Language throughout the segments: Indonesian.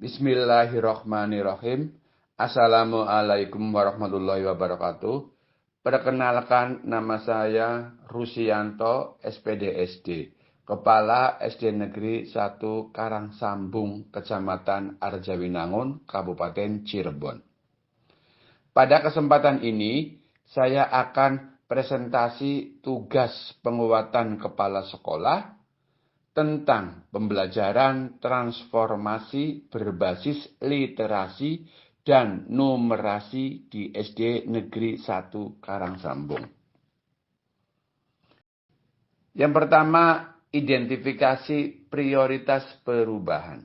Bismillahirrahmanirrahim. Assalamualaikum warahmatullahi wabarakatuh. Perkenalkan, nama saya Rusianto, SPDSD, Kepala SD Negeri 1 Karangsambung, Kecamatan Arjawinangun, Kabupaten Cirebon. Pada kesempatan ini, saya akan presentasi tugas penguatan kepala sekolah tentang pembelajaran transformasi berbasis literasi dan numerasi di SD Negeri 1 Karangsambung. Yang pertama, identifikasi prioritas perubahan.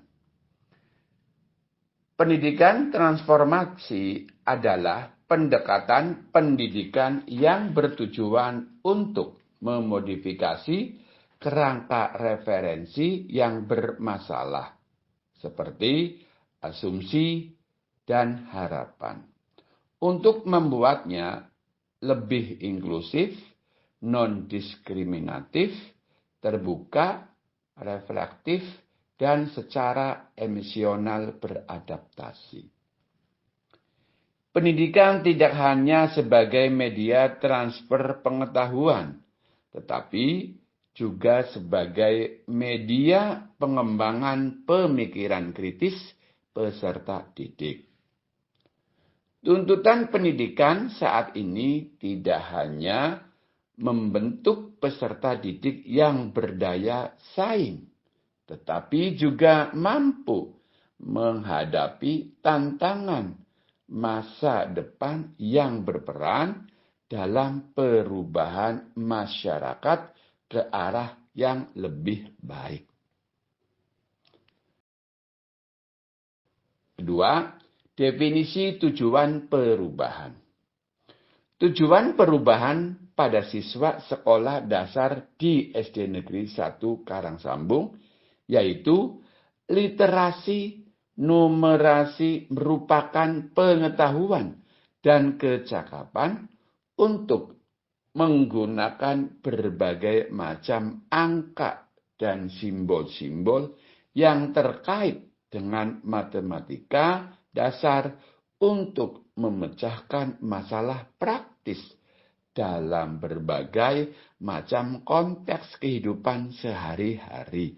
Pendidikan transformasi adalah pendekatan pendidikan yang bertujuan untuk memodifikasi kerangka referensi yang bermasalah, seperti asumsi dan harapan, untuk membuatnya lebih inklusif, non-diskriminatif, terbuka, reflektif, dan secara emosional beradaptasi. Pendidikan tidak hanya sebagai media transfer pengetahuan, tetapi juga sebagai media pengembangan pemikiran kritis peserta didik. Tuntutan pendidikan saat ini tidak hanya membentuk peserta didik yang berdaya saing, tetapi juga mampu menghadapi tantangan masa depan yang berperan dalam perubahan masyarakat ke arah yang lebih baik. Kedua, definisi tujuan perubahan. Tujuan perubahan pada siswa sekolah dasar di SD Negeri 1 Karangsambung yaitu literasi, numerasi merupakan pengetahuan dan kecakapan untuk menggunakan berbagai macam angka dan simbol-simbol yang terkait dengan matematika dasar untuk memecahkan masalah praktis dalam berbagai macam konteks kehidupan sehari-hari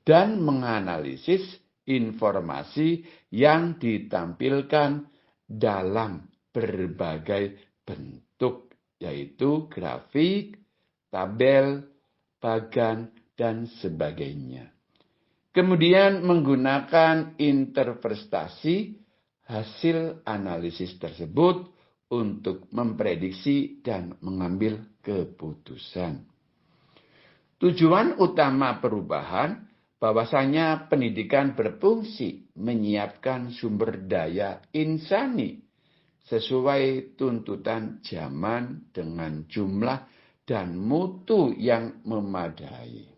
dan menganalisis informasi yang ditampilkan dalam berbagai bentuk, yaitu grafik, tabel, bagan, dan sebagainya. Kemudian menggunakan interpretasi hasil analisis tersebut untuk memprediksi dan mengambil keputusan. Tujuan utama perubahan bahwasanya pendidikan berfungsi menyiapkan sumber daya insani sesuai tuntutan zaman dengan jumlah dan mutu yang memadai.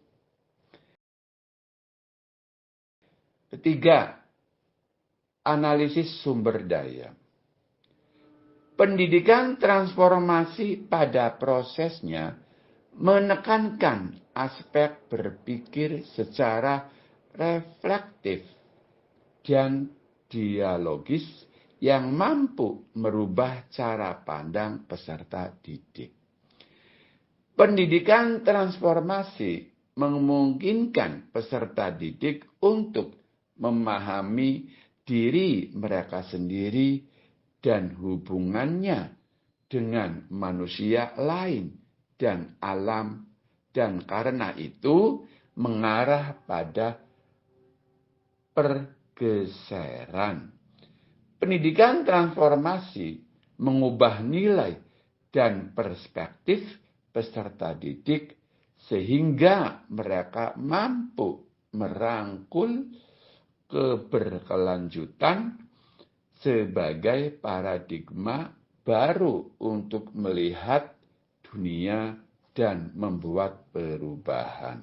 Ketiga, analisis sumber daya. Pendidikan transformasi pada prosesnya menekankan aspek berpikir secara reflektif dan dialogis yang mampu merubah cara pandang peserta didik. Pendidikan transformasi memungkinkan peserta didik untuk memahami diri mereka sendiri dan hubungannya dengan manusia lain dan alam, dan karena itu mengarah pada pergeseran. Pendidikan transformasi mengubah nilai dan perspektif peserta didik sehingga mereka mampu merangkul keberkelanjutan sebagai paradigma baru untuk melihat dunia dan membuat perubahan.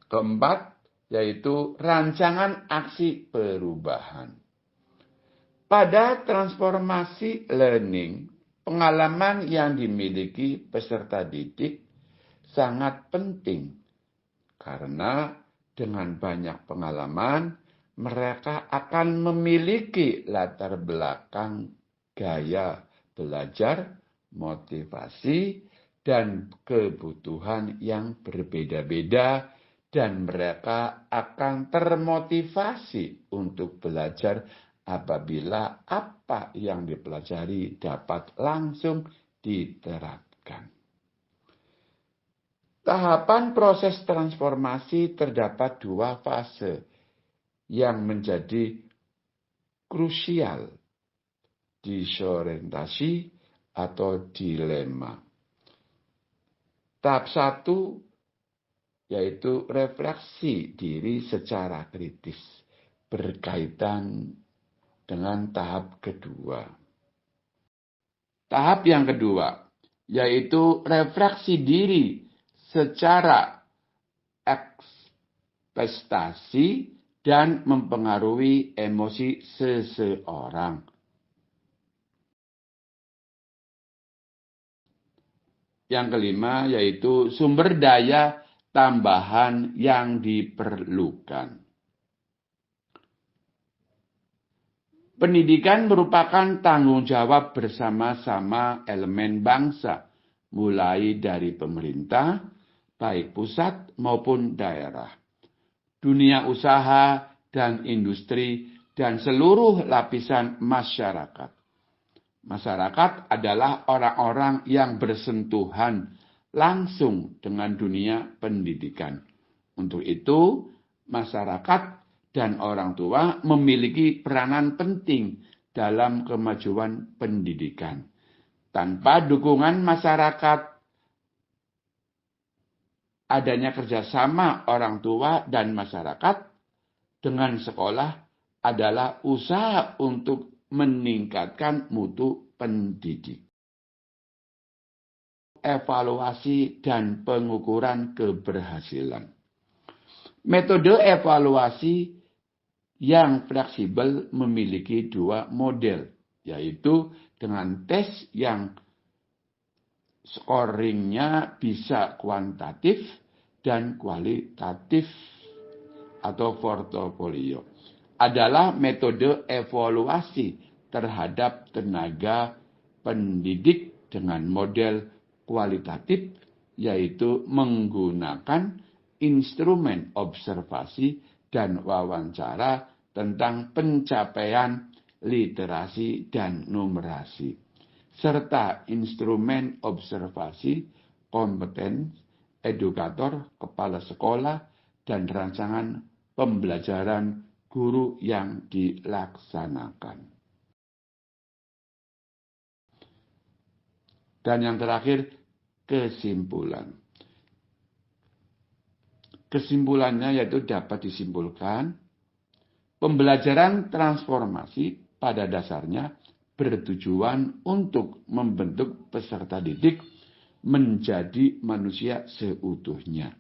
Keempat, yaitu rancangan aksi perubahan. Pada transformasi learning, pengalaman yang dimiliki peserta didik sangat penting karena dengan banyak pengalaman, mereka akan memiliki latar belakang gaya belajar, motivasi, dan kebutuhan yang berbeda-beda, dan mereka akan termotivasi untuk belajar apabila apa yang dipelajari dapat langsung diterapkan. Tahapan proses transformasi terdapat 2 fase yang menjadi krusial: disorientasi atau dilema. Tahap 1 yaitu refleksi diri secara kritis, berkaitan dengan tahap kedua. Tahap yang kedua yaitu refleksi diri secara ekspektasi dan mempengaruhi emosi seseorang. Yang kelima yaitu sumber daya tambahan yang diperlukan. Pendidikan merupakan tanggung jawab bersama-sama elemen bangsa, mulai dari pemerintah, baik pusat maupun daerah, dunia usaha dan industri, dan seluruh lapisan masyarakat. Masyarakat adalah orang-orang yang bersentuhan langsung dengan dunia pendidikan. Untuk itu, masyarakat dan orang tua memiliki peranan penting dalam kemajuan pendidikan. Tanpa dukungan masyarakat, adanya kerjasama orang tua dan masyarakat dengan sekolah adalah usaha untuk meningkatkan mutu pendidik. Evaluasi dan pengukuran keberhasilan. Metode evaluasi yang fleksibel memiliki 2 model, yaitu dengan tes yang scoringnya bisa kuantitatif dan kualitatif atau portofolio. Adalah metode evaluasi terhadap tenaga pendidik dengan model kualitatif, yaitu menggunakan instrumen observasi dan wawancara tentang pencapaian literasi dan numerasi, serta instrumen observasi kompeten edukator, kepala sekolah, dan rancangan pembelajaran guru yang dilaksanakan. Dan yang terakhir, kesimpulan. Kesimpulannya yaitu dapat disimpulkan, pembelajaran transformasi pada dasarnya bertujuan untuk membentuk peserta didik menjadi manusia seutuhnya.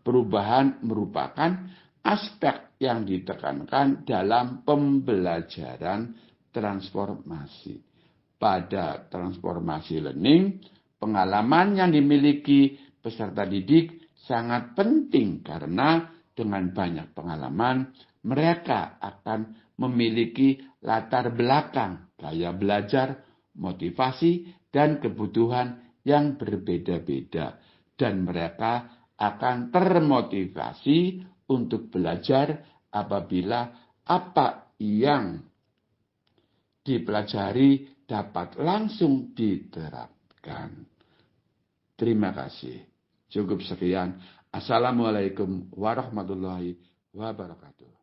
Perubahan merupakan aspek yang ditekankan dalam pembelajaran transformasi. Pada transformasi learning, pengalaman yang dimiliki peserta didik sangat penting karena dengan banyak pengalaman, mereka akan memiliki latar belakang, gaya belajar, motivasi, dan kebutuhan yang berbeda-beda. Dan mereka akan termotivasi untuk belajar apabila apa yang dipelajari dapat langsung diterapkan. Terima kasih. Cukup sekian. Assalamualaikum warahmatullahi wabarakatuh.